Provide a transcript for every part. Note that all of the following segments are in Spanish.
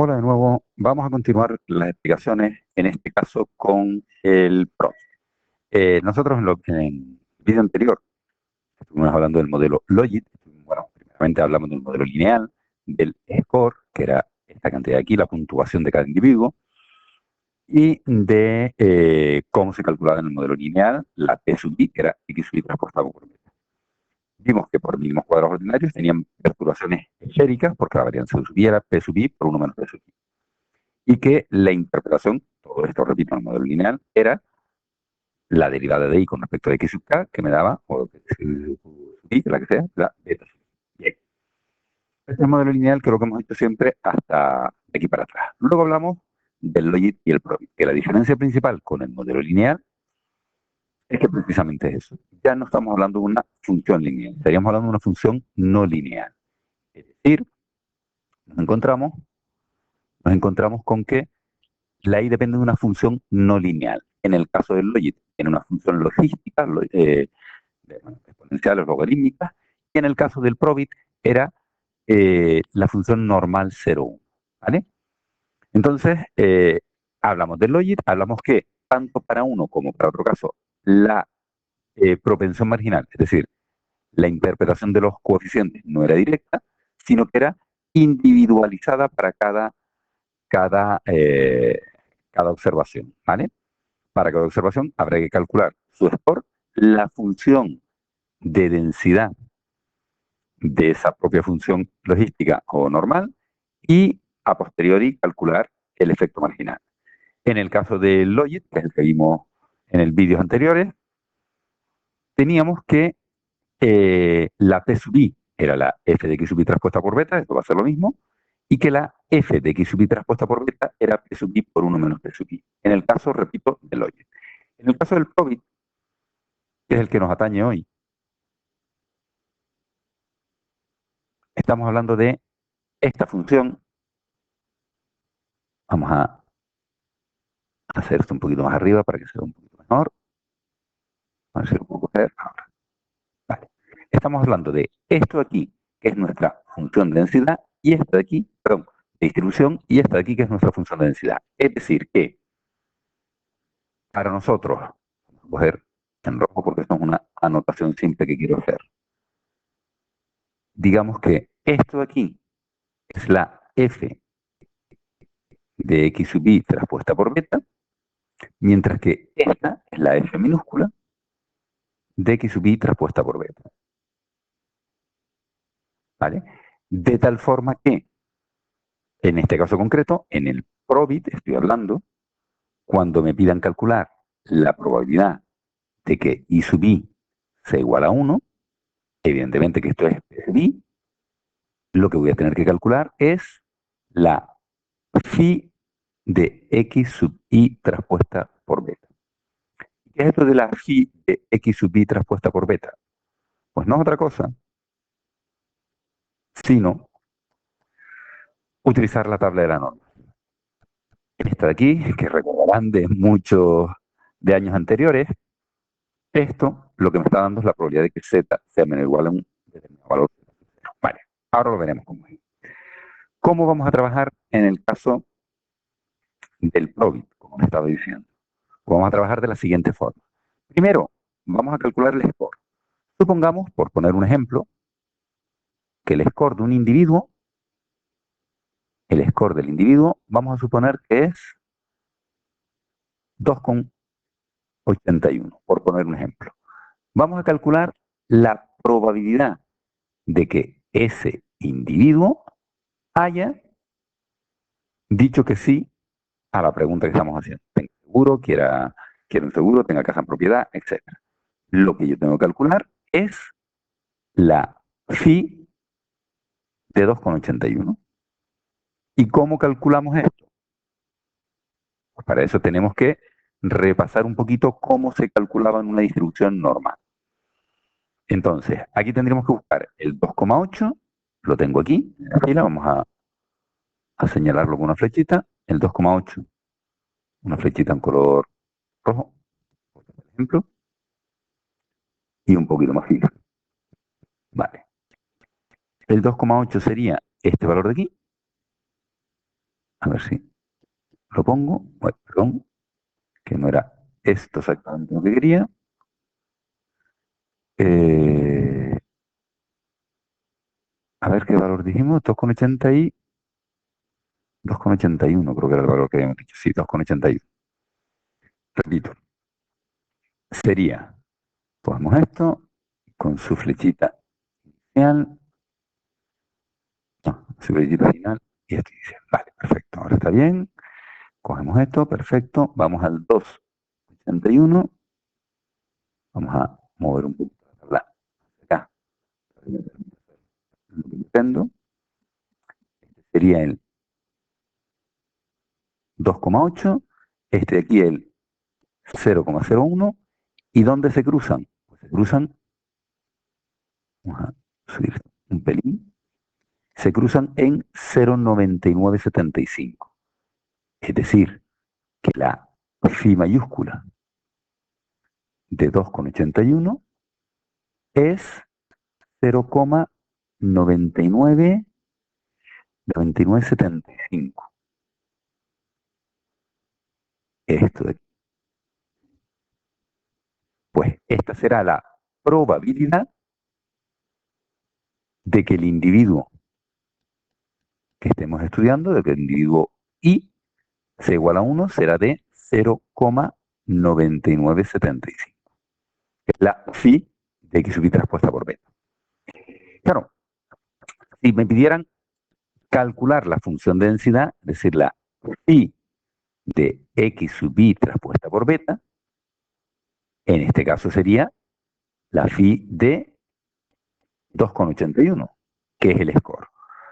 Hola de nuevo. Vamos a continuar las explicaciones, en este caso con el PROM. Nosotros en el vídeo anterior estuvimos hablando del modelo Logit. Bueno, primeramente hablamos del modelo lineal, del score, que era esta cantidad de aquí, la puntuación de cada individuo, y de cómo se calculaba en el modelo lineal la P sub i, que era X sub i transportado por beta. Vimos que por mínimos cuadrados ordinarios tenían perturbaciones esféricas, porque la varianza de sub i era P sub i por 1 menos P sub i. Y que la interpretación, todo esto repito en el modelo lineal, era la derivada de i con respecto a x sub k, que me daba, o i, la que sea, la beta sub i. Bien. Este es el modelo lineal que es lo que hemos hecho siempre hasta de aquí para atrás. Luego hablamos del logit y el probit, que la diferencia principal con el modelo lineal es que precisamente es eso. Ya no estamos hablando de una función lineal, estaríamos hablando de una función no lineal. Es decir, nos encontramos, nos encontramos con que la i depende de una función no lineal. En el caso del logit, tiene una función logística, exponenciales logarítmicas, y en el caso del probit era la función normal 0,1. ¿Vale? Entonces, hablamos del logit, hablamos que tanto para uno como para otro caso, la propensión marginal, es decir, la interpretación de los coeficientes no era directa, sino que era individualizada para cada, eh, cada observación. ¿Vale? Para cada observación habrá que calcular su score, la función de densidad de esa propia función logística o normal y a posteriori calcular el efecto marginal. En el caso del logit, que es el que vimos en el vídeos anteriores, teníamos que la P sub i era la f de x sub i transpuesta por beta, esto va a ser lo mismo, y que la f de x sub i transpuesta por beta era P sub i por 1 menos P sub i. En el caso, repito, del logit. En el caso del probit, que es el que nos atañe hoy, estamos hablando de esta función. Vamos a hacer esto un poquito más arriba para que se vea un poquito mejor. A ver si lo puedo coger ahora. Vale. Estamos hablando de esto de aquí, que es nuestra función de densidad, y esto de aquí, perdón, de distribución, y esta de aquí, que es nuestra función de densidad. Es decir, que para nosotros, vamos a coger en rojo porque esto es una anotación simple que quiero hacer. Digamos que esto de aquí es la f de x sub i transpuesta por beta, mientras que esta es la f minúscula de x sub i transpuesta por beta. ¿Vale? De tal forma que, en este caso concreto, en el probit estoy hablando, cuando me pidan calcular la probabilidad de que i sub i sea igual a 1, evidentemente que esto es p sub i, lo que voy a tener que calcular es la phi de x sub i transpuesta por beta. ¿Qué es esto de la phi de x sub i transpuesta por beta? Pues no es otra cosa, sino utilizar la tabla de la norma. Esta de aquí, que recordarán de muchos de años anteriores, esto lo que me está dando es la probabilidad de que z sea menor o igual a un determinado valor. Vale, ahora lo veremos cómo es. ¿Cómo vamos a trabajar en el caso del probit, como me estaba diciendo? Vamos a trabajar de la siguiente forma. Primero, vamos a calcular el score. Supongamos, por poner un ejemplo, que el score de un individuo, el score del individuo, vamos a suponer que es 2,81, por poner un ejemplo. Vamos a calcular la probabilidad de que ese individuo haya dicho que sí a la pregunta que estamos haciendo. Tenga seguro, quiera un seguro, tenga casa en propiedad, etc. Lo que yo tengo que calcular es la phi de 2,81. ¿Y cómo calculamos esto? Pues para eso tenemos que repasar un poquito cómo se calculaba en una distribución normal. Entonces, aquí tendríamos que buscar el 2,8, lo tengo aquí, en la fila, vamos a señalarlo con una flechita, el 2,8, una flechita en color rojo, por ejemplo, y un poquito más fila. Vale. El 2,8 sería este valor de aquí, A ver si lo pongo. Bueno, perdón, que no era esto exactamente lo que quería. Eh, a ver qué valor dijimos, 2,81 creo que era el valor que habíamos dicho. Sí, 2,81. Repito, sería, ponemos esto con su flechita final, no, su flechita final y esto dice, vale, perfecto, ahora está bien. Cogemos esto, perfecto, vamos al 2,81, vamos a mover un poquito la tabla acá. Lo que pretendo sería el 2,8, este de aquí el 0,01, ¿y dónde se cruzan? Pues se cruzan, vamos a subir un pelín, se cruzan en 0,9975. Es decir, que la phi mayúscula de 2,81 es 0,9975. Esto de aquí. Pues esta será la probabilidad de que el individuo que estemos estudiando, de que el individuo I sea igual a 1, será de 0,9975. Es la phi de X sub i traspuesta por beta. Claro, si me pidieran calcular la función de densidad, es decir, la phi de X sub i traspuesta por beta, en este caso sería la phi de 2,81, que es el score.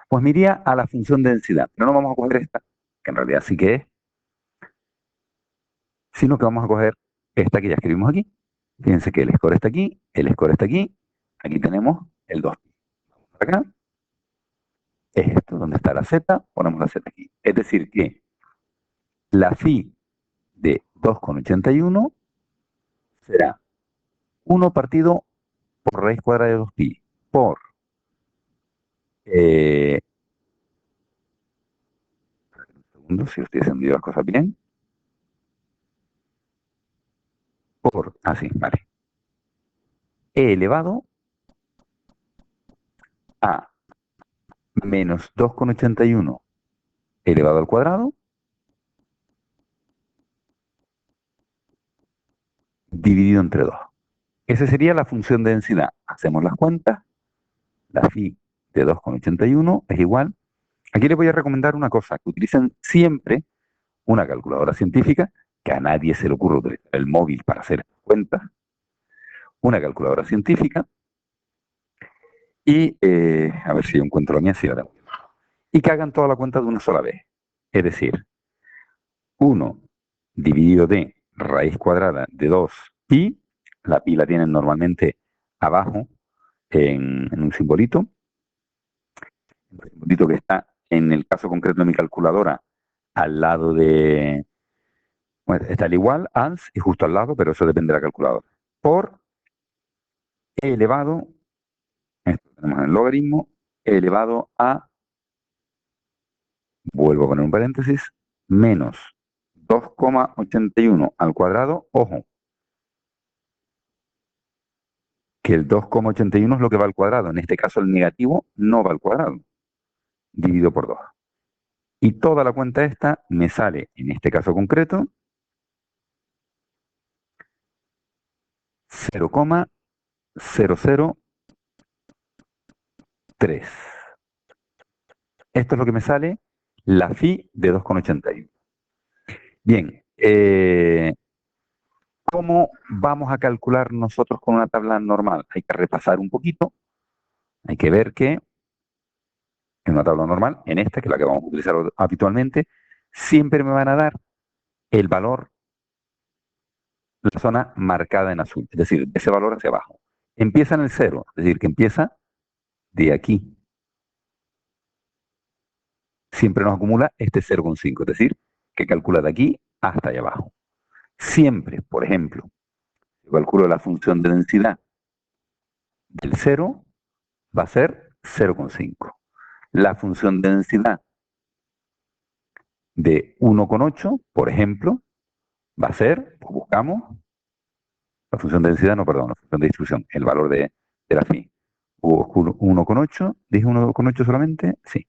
Pues me iría a la función de densidad, pero no vamos a coger esta, que en realidad sí que es, sino que vamos a coger esta que ya escribimos aquí. Fíjense que el score está aquí, el score está aquí, aquí tenemos el 2. Vamos para acá, es esto, donde está la z, ponemos la z aquí. Es decir que la phi de 2,81 será 1 partido por raíz cuadrada de 2pi por un segundo, si estoy haciendo las cosas bien, por, así, vale, e elevado a menos 2,81 elevado al cuadrado dividido entre 2. Esa sería la función de densidad. Hacemos las cuentas, la phi de 2,81 es igual. Aquí les voy a recomendar una cosa, que utilicen siempre una calculadora científica, que a nadie se le ocurre utilizar el móvil para hacer cuentas, una calculadora científica, y a ver si yo encuentro la mía, sí, ahora. Y que hagan toda la cuenta de una sola vez. Es decir, 1 dividido de raíz cuadrada de 2pi, la pi la tienen normalmente abajo en un simbolito que está en el caso concreto de mi calculadora al lado de, bueno, está el igual, ans, y justo al lado, pero eso depende de la calculadora, por e elevado, esto tenemos en el logaritmo, e elevado a, vuelvo a poner un paréntesis, menos 2,81 al cuadrado, ojo, que el 2,81 es lo que va al cuadrado, en este caso el negativo no va al cuadrado, dividido por 2. Y toda la cuenta esta me sale, en este caso concreto, 0,003. Esto es lo que me sale la phi de 2,81. Bien, ¿cómo vamos a calcular nosotros con una tabla normal? Hay que repasar un poquito, hay que ver que en una tabla normal, en esta, que es la que vamos a utilizar habitualmente, siempre me van a dar el valor, la zona marcada en azul, es decir, de ese valor hacia abajo. Empieza en el 0, es decir, que empieza de aquí. Siempre nos acumula este 0,5, es decir, que calcula de aquí hasta allá abajo. Siempre, por ejemplo, yo calculo la función de densidad del 0, va a ser 0,5. La función de densidad de 1,8, por ejemplo, va a ser, pues buscamos la función de densidad, no, perdón, la función de distribución, el valor de la phi. 1,8, dije 1,8 solamente, sí.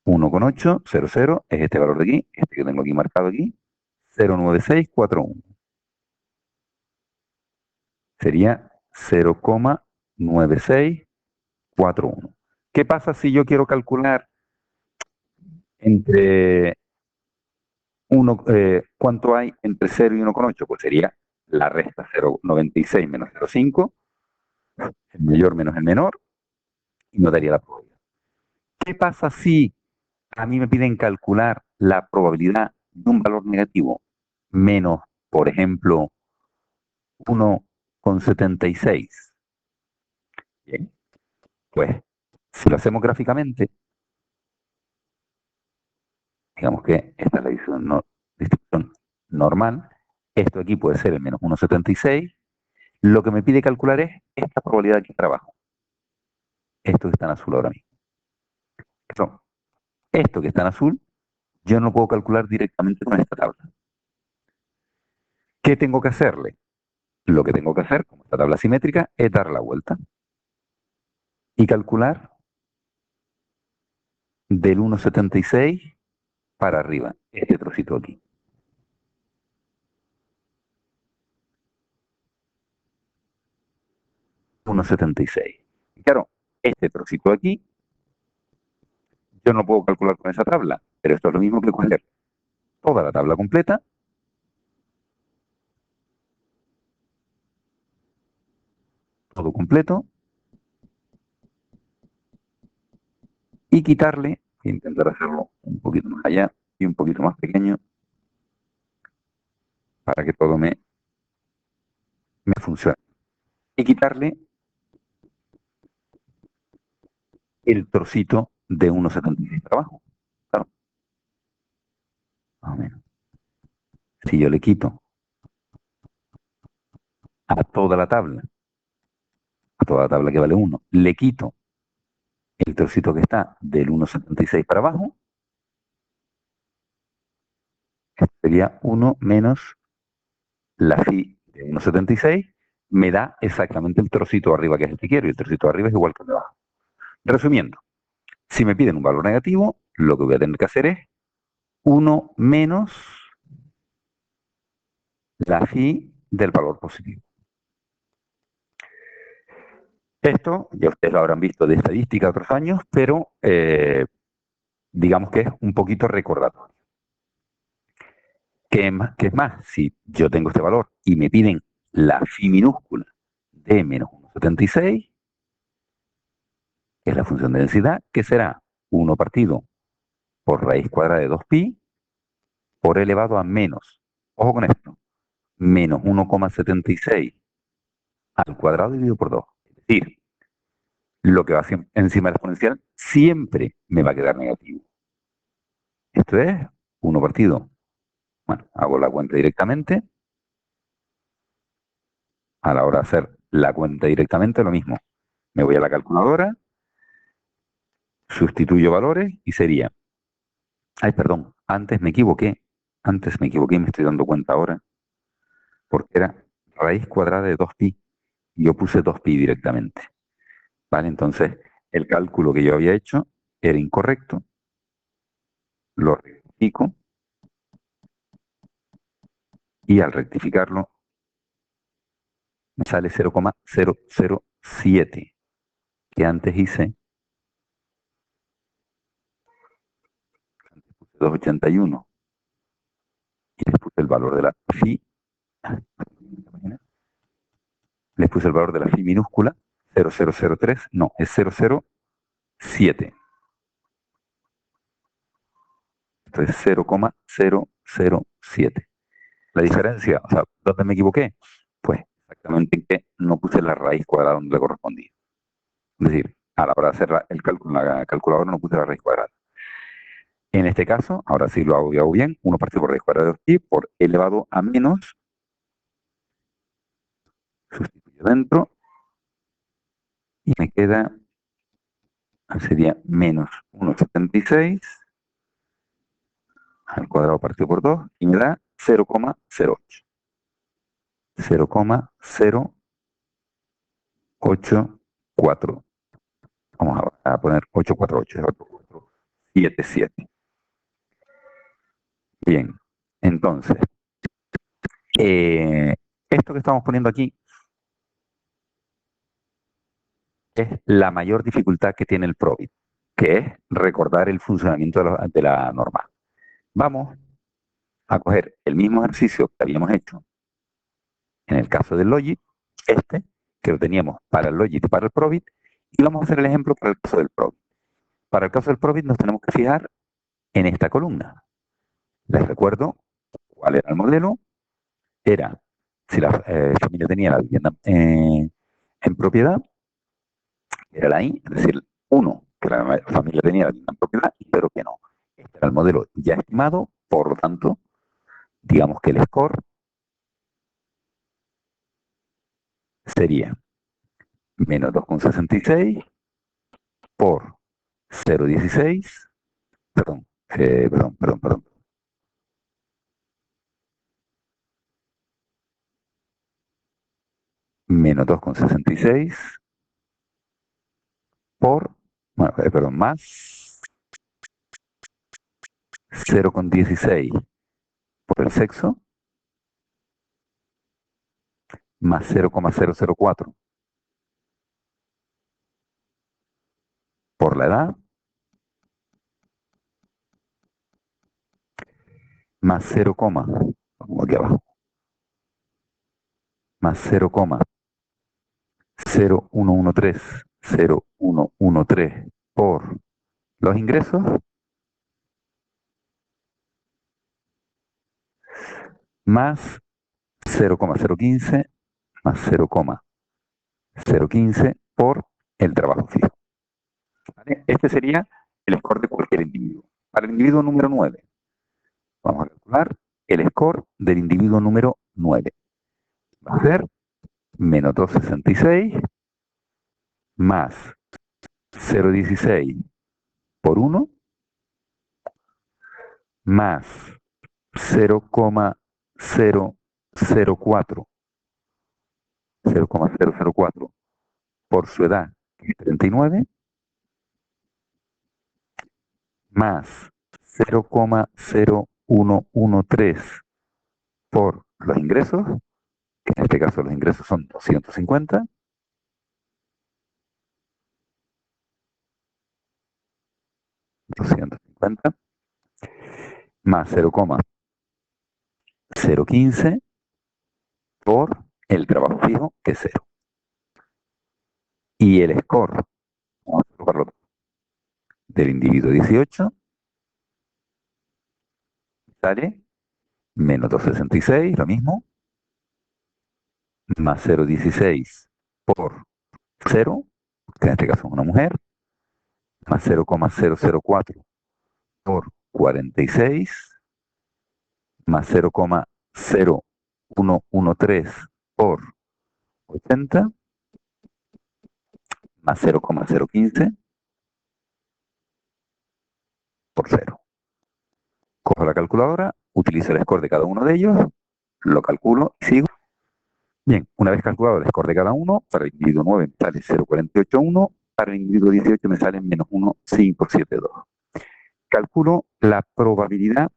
1,8, 0, 0, es este valor de aquí, este que tengo aquí marcado aquí, 0,9641. Sería 0,9641. ¿Qué pasa si yo quiero calcular entre cuánto hay entre 0 y 1,8? Pues sería la resta 0,96 menos 0,5, el mayor menos el menor, y no daría la probabilidad. ¿Qué pasa si a mí me piden calcular la probabilidad de un valor negativo menos, por ejemplo, 1,76? Bien, pues si lo hacemos gráficamente, digamos que esta es la distribución normal, esto aquí puede ser el menos 1,76, lo que me pide calcular es esta probabilidad aquí para abajo, esto que está en azul ahora mismo. Esto que está en azul, yo no lo puedo calcular directamente con esta tabla. ¿Qué tengo que hacerle? Lo que tengo que hacer, como esta tabla simétrica, es dar la vuelta y calcular del 1,76 para arriba, este trocito aquí. 1,76. Claro, este trocito aquí, yo no puedo calcular con esa tabla, pero esto es lo mismo que coger toda la tabla completa, todo completo, y quitarle, intentar hacerlo un poquito más allá y un poquito más pequeño, para que todo me funcione. Y quitarle el trocito de 1,76 para abajo. Claro, más o menos. Si yo le quito a toda la tabla que vale 1, le quito el trocito que está del 1,76 para abajo, esto sería 1 menos la phi de 1,76, me da exactamente el trocito de arriba que es el que quiero, y el trocito de arriba es igual que el de abajo. Resumiendo, si me piden un valor negativo, lo que voy a tener que hacer es 1 menos la phi del valor positivo. Esto ya ustedes lo habrán visto de estadística de otros años, pero digamos que es un poquito recordatorio. ¿Qué es más? Si yo tengo este valor y me piden la phi minúscula de menos 1,76, que es la función de densidad, que será 1 partido por raíz cuadrada de 2pi por elevado a menos, ojo con esto, menos 1,76 al cuadrado dividido por 2. Es decir, lo que va encima del exponencial siempre me va a quedar negativo. Esto es 1 partido. Bueno, hago la cuenta directamente. A la hora de hacer la cuenta directamente, lo mismo. Me voy a la calculadora, sustituyo valores y sería, ay, perdón, antes me equivoqué y me estoy dando cuenta ahora, porque era raíz cuadrada de 2pi, y yo puse 2pi directamente, ¿vale? Entonces, el cálculo que yo había hecho era incorrecto, lo rectifico, y al rectificarlo me sale 0,007, que antes hice 281, y les puse el valor de la phi, les puse el valor de la phi minúscula, 0003, no, es 007. Esto es 0,007. La diferencia, o sea, ¿dónde me equivoqué? Pues exactamente en que no puse la raíz cuadrada donde le correspondía. Es decir, a la hora de hacer el cálculo en la calculadora no puse la raíz cuadrada. En este caso, ahora sí lo hago bien, 1 partido por raíz cuadrada de 2pi por elevado a menos, sustituyo dentro, y me queda, sería menos 1,76 al cuadrado partido por 2 y me da 0,08. 0,084. Vamos a poner 848, es 8477. Bien, entonces, esto que estamos poniendo aquí es la mayor dificultad que tiene el Probit, que es recordar el funcionamiento de la normal. Vamos a coger el mismo ejercicio que habíamos hecho en el caso del Logit, que lo teníamos para el Logit y para el Probit, y vamos a hacer el ejemplo para el caso del Probit. Para el caso del Probit nos tenemos que fijar en esta columna. Les recuerdo cuál era el modelo. Era si la familia tenía la vivienda en propiedad, era la I, es decir, 1, que la familia tenía la vivienda en propiedad, y 0 que no. Este era el modelo ya estimado, por lo tanto, digamos que el score sería menos 2,66 por 0,16, perdón, menos 2,66 por, bueno, perdón, más 0,16 por el sexo, más 0,004 por la edad, más 0, aquí abajo, más 0,0113 por los ingresos, más 0,015 más 0,015 por el trabajo fijo. ¿Vale? Este sería el score de cualquier individuo. Para el individuo número 9, vamos a calcular el score del individuo número 9. Va a ser menos 266 más 0,16 por 1 más 0,004 por su edad, que es 39, más 0,0113 por los ingresos, que en este caso los ingresos son 250, más 0,015 por el trabajo fijo, que es 0. Y el score, vamos a probarlo, del individuo 18 sale menos 266, lo mismo, más 0,16 por 0, que en este caso es una mujer, más 0,004 por 46, más 0,0113 por 80, más 0,015 por 0. Cojo la calculadora, utilizo el score de cada uno de ellos, lo calculo y sigo. Bien, una vez calculado el score de cada uno, para el individuo 9 me sale 0,481, para el individuo 18 me sale menos 1,572. Calculo la probabilidad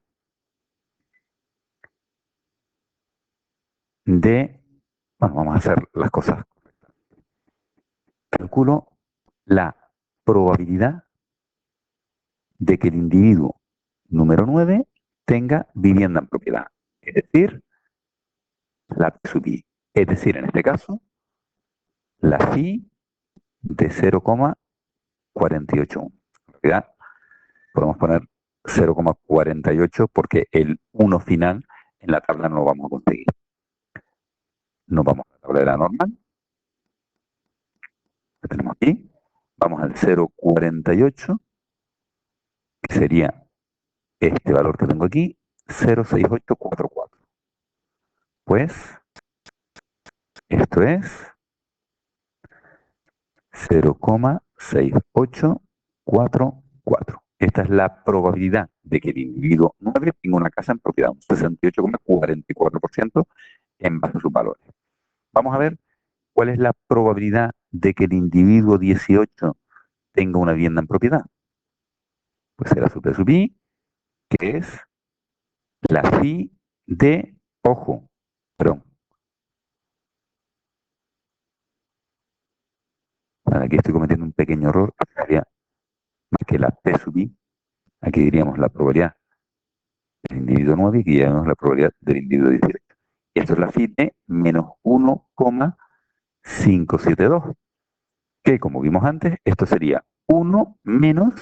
de, bueno, vamos a hacer las cosas. Calculo la probabilidad de que el individuo número 9 tenga vivienda en propiedad, es decir, la P sub I. Es decir, en este caso, la phi de 0,481. En realidad, podemos poner 0,48 porque el 1 final en la tabla no lo vamos a conseguir. Nos vamos a la tabla de la normal. La tenemos aquí. Vamos al 0,48, que sería este valor que tengo aquí, 0,6844. Pues esto es 0,6844. Esta es la probabilidad de que el individuo 9 tenga una casa en propiedad, un 68,44% en base a sus valores. Vamos a ver cuál es la probabilidad de que el individuo 18 tenga una vivienda en propiedad. Pues será su P sub I, que es la phi de, ojo, perdón, aquí estoy cometiendo un pequeño error, sería más que la P sub I, aquí diríamos la probabilidad del individuo 9 y aquí diríamos la probabilidad del individuo 18. Y esto es la phi de menos 1,572, que como vimos antes, esto sería 1 menos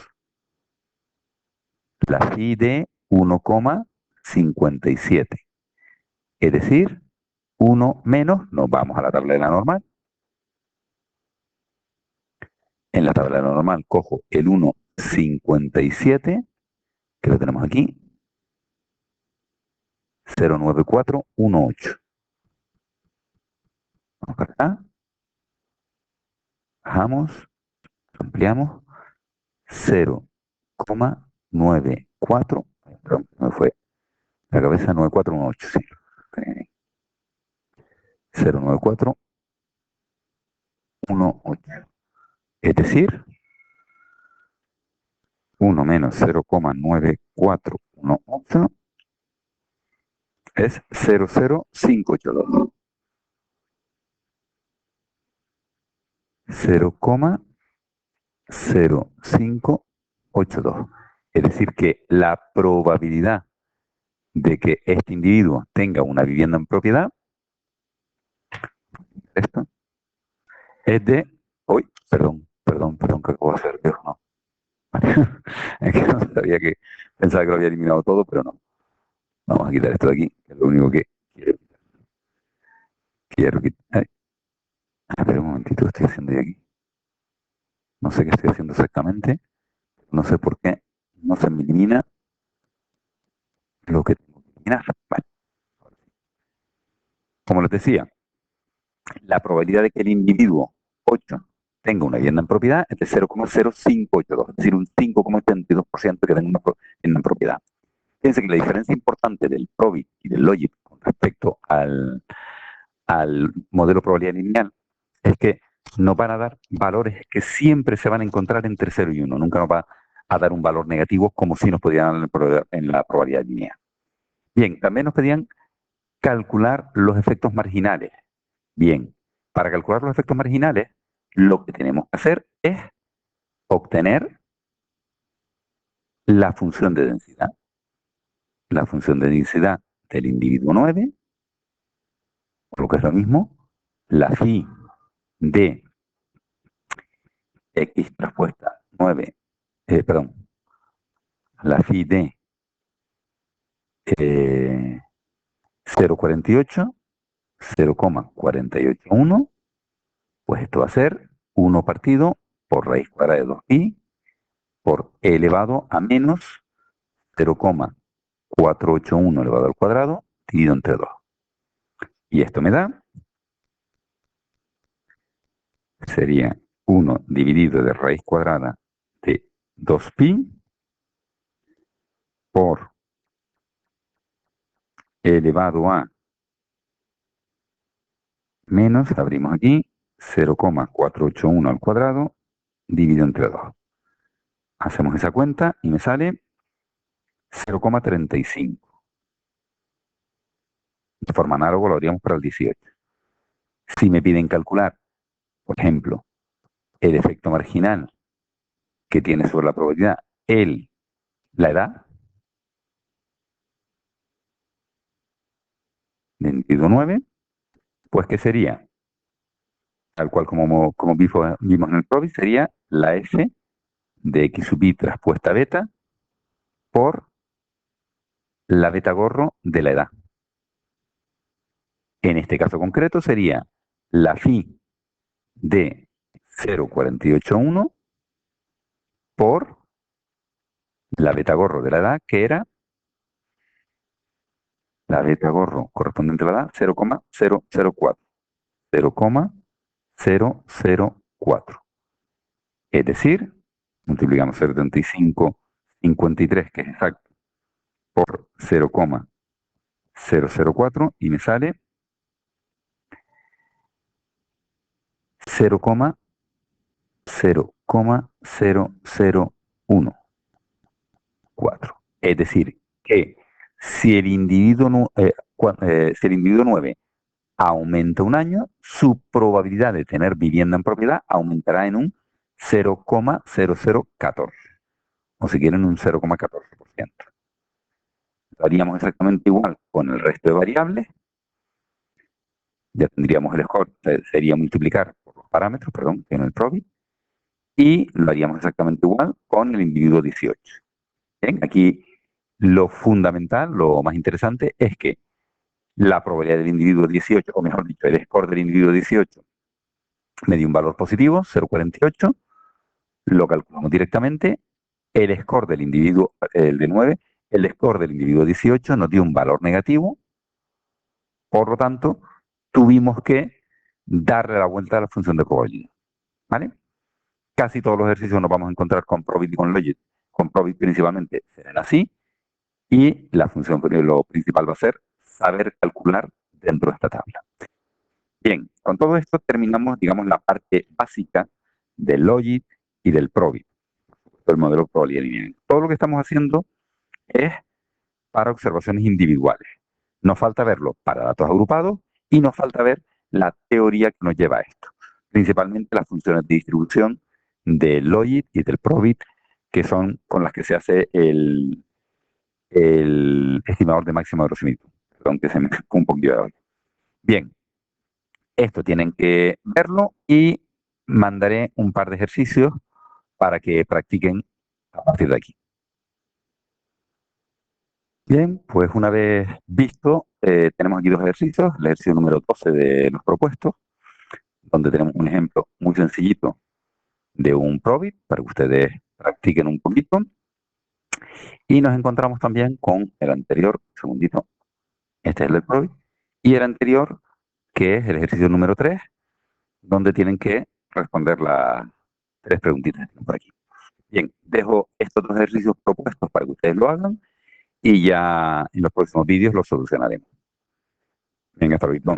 la phi de 1,57. Es decir, 1 menos, nos vamos a la tabla de la normal. En la tabla de la normal cojo el 1,57, que lo tenemos aquí, 09418. Vamos para acá, bajamos, ampliamos, 0,94, perdón, me fue la cabeza, 9418, sí. 09418. Es decir, 1 menos 0,9418 es 00582. 0,0582. Es decir, que la probabilidad de que este individuo tenga una vivienda en propiedad, esto, es de, uy, perdón, que acabo de hacer, pero no. Es que no sabía que, pensaba que lo había eliminado todo, pero no. Vamos a quitar esto de aquí, que es lo único que quiero quitar. Ay, espera un momentito, ¿qué estoy haciendo yo aquí? No sé qué estoy haciendo exactamente, no sé por qué no se me elimina lo que tengo que eliminar. Vale. Como les decía, la probabilidad de que el individuo 8 tenga una vivienda en propiedad es de 0,0582, es decir, un 5,82% que tenga una vivienda en propiedad. Fíjense que la diferencia importante del PROBIT y del LOGIT con respecto al modelo probabilidad lineal es que nos van a dar valores que siempre se van a encontrar entre 0 y 1. Nunca nos va a dar un valor negativo como si nos podían dar en la probabilidad lineal. Bien, también nos pedían calcular los efectos marginales. Bien, para calcular los efectos marginales, lo que tenemos que hacer es obtener la función de densidad. La función de densidad del individuo 9, o lo que es lo mismo, la phi de x traspuesta 9, perdón, la phi de 0,48, 0,481, pues esto va a ser 1 partido por raíz cuadrada de 2pi por e elevado a menos 0,481 elevado al cuadrado dividido entre 2. Y esto me da, sería 1 dividido de raíz cuadrada de 2pi por e elevado a menos, abrimos aquí, 0,481 al cuadrado dividido entre 2. Hacemos esa cuenta y me sale 0,35. De forma análoga lo haríamos para el 18. Si me piden calcular, por ejemplo, el efecto marginal que tiene sobre la probabilidad la edad del individuo 9, pues que sería, tal cual como vimos en el PROBI, sería la F de X sub I traspuesta beta por la beta gorro de la edad. En este caso concreto sería la phi de 0,481 por la beta gorro de la edad, que era la beta gorro correspondiente a la edad 0,004. 0,004. Es decir, multiplicamos 75, 53, que es exacto, por 0,004 y me sale 0,001,4. Es decir, que si el individuo, si el individuo 9 aumenta un año, su probabilidad de tener vivienda en propiedad aumentará en un 0,0014, o si quieren un 0,14%. Lo haríamos exactamente igual con el resto de variables. Ya tendríamos el score, sería multiplicar por los parámetros, perdón, en el probit, y lo haríamos exactamente igual con el individuo 18. Bien, aquí lo fundamental, lo más interesante es que la probabilidad del individuo 18, o mejor dicho, el score del individuo 18 me dio un valor positivo, 0,48, lo calculamos directamente, el score del individuo, el de 9, el score del individuo 18 nos dio un valor negativo, por lo tanto, tuvimos que darle la vuelta a la función de probabilidad, ¿vale? Casi todos los ejercicios nos vamos a encontrar con Probit y con Logit. Con Probit principalmente serán así, y la función, lo principal va a ser saber calcular dentro de esta tabla. Bien, con todo esto terminamos, digamos, la parte básica del Logit y del Probit, el modelo de probabilidad lineal. Todo lo que estamos haciendo es para observaciones individuales. Nos falta verlo para datos agrupados y nos falta ver la teoría que nos lleva a esto. Principalmente las funciones de distribución del Logit y del Probit, que son con las que se hace el estimador de máxima verosimilitud. Perdón que se me fue un poquito de hoy. Bien, esto tienen que verlo y mandaré un par de ejercicios para que practiquen a partir de aquí. Bien, pues una vez visto, tenemos aquí dos ejercicios. El ejercicio número 12 de los propuestos, donde tenemos un ejemplo muy sencillito de un Probit para que ustedes practiquen un poquito. Y nos encontramos también con el anterior, un segundito, este es el del Probit, y el anterior, que es el ejercicio número 3, donde tienen que responder las tres preguntitas que tengo por aquí. Bien, dejo estos dos ejercicios propuestos para que ustedes lo hagan y ya en los próximos vídeos los solucionaremos. Bien, hasta luego.